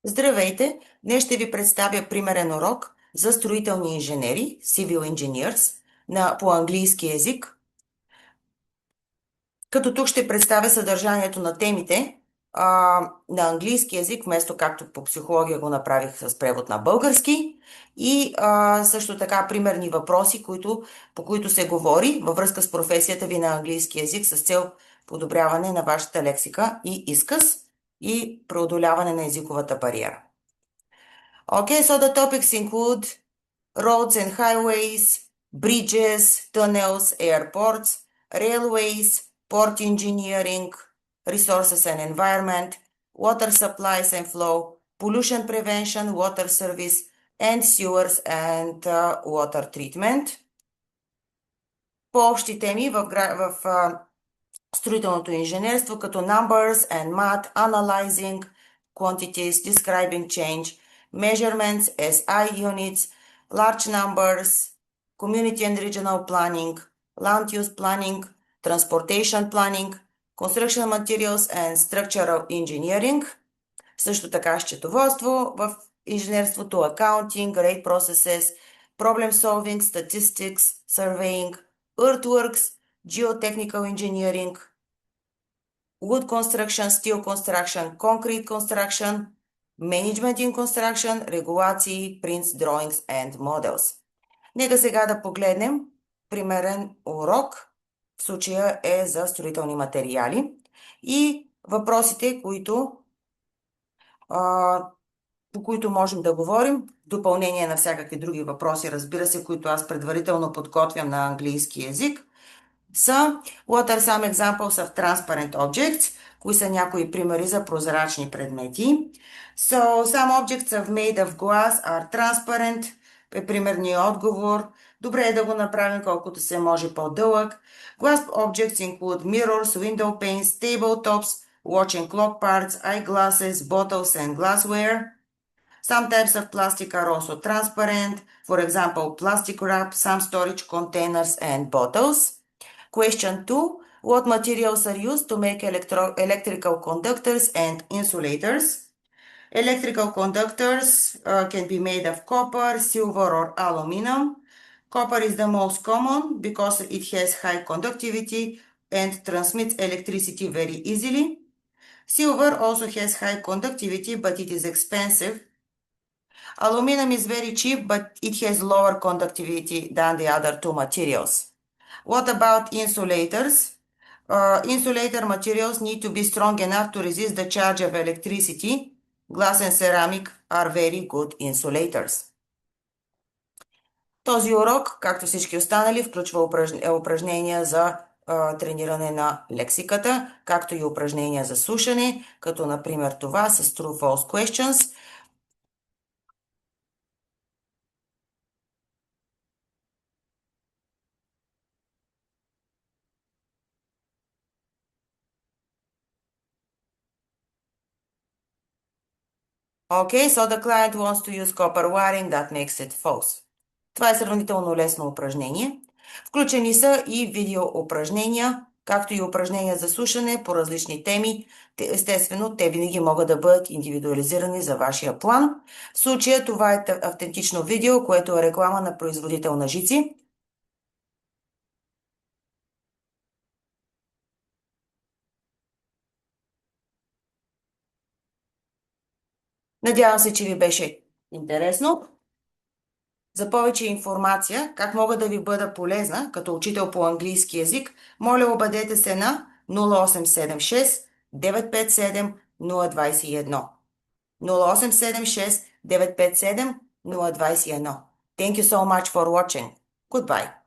Здравейте! Днес ще ви представя примерен урок за строителни инженери, Civil Engineers, по английски език. Като тук ще представя съдържанието на темите на английски език, вместо както по психология го направих с превод на български. И също така примерни въпроси, по които се говори във връзка с професията ви на английски език с цел подобряване на вашата лексика и изказ и преодоляване на езиковата бариера. Okay, so the topics include roads and highways, bridges, tunnels, airports, railways, port engineering, resources and environment, water supplies and flow, pollution prevention, water service, and sewers and water treatment. По-общи теми в строителното инженерство като numbers and math, analyzing quantities, describing change, measurements, SI units, large numbers, community and regional planning, land use planning, transportation planning, construction materials and structural engineering, също така счетоводство в инженерството, accounting, rate processes, problem solving, statistics, surveying, earthworks, geotechnical engineering, wood construction, steel construction, concrete construction, management in construction, регулации, prints, drawings and models. Нека сега да погледнем примерен урок. В случая е за строителни материали и въпросите, по които можем да говорим, в допълнение на всякакви други въпроси, разбира се, които аз предварително подготвям на английски език, са What are some examples of transparent objects? Кои са някои примери за прозрачни предмети? So, some objects are made of glass are transparent. Е примерният отговор. Добре е да го направим колкото се може по-дълъг. Glass objects include mirrors, window panes, tabletops, watch and clock parts, eyeglasses, bottles and glassware. Some types of plastic are also transparent. For example, plastic wrap, some storage containers and bottles. Question 2. What materials are used to make electrical conductors and insulators? Electrical conductors can be made of copper, silver, or aluminum. Copper is the most common because it has high conductivity and transmits electricity very easily. Silver also has high conductivity, but it is expensive. Aluminum is very cheap, but it has lower conductivity than the other two materials. What about insulators? Insulator materials need to be strong enough to resist the charge of electricity. Glass and ceramic are very good insulators. Този урок, както всички останали, включва упражнения за трениране на лексиката, както и упражнения за слушане, като например това с True-False Questions. Okay, so the client wants to use copper wiring, that makes it false. Това е сравнително лесно упражнение. Включени са и видео упражнения, както и упражнения за слушане по различни теми. Естествено, те винаги могат да бъдат индивидуализирани за вашия план. В случая това е автентично видео, което е реклама на производител на жици. Надявам се, че ви беше интересно. За повече информация, как мога да ви бъда полезна като учител по английски язик, моля обадете се на 0876 957 021. 0876 957 021. Thank you so much for watching. Goodbye.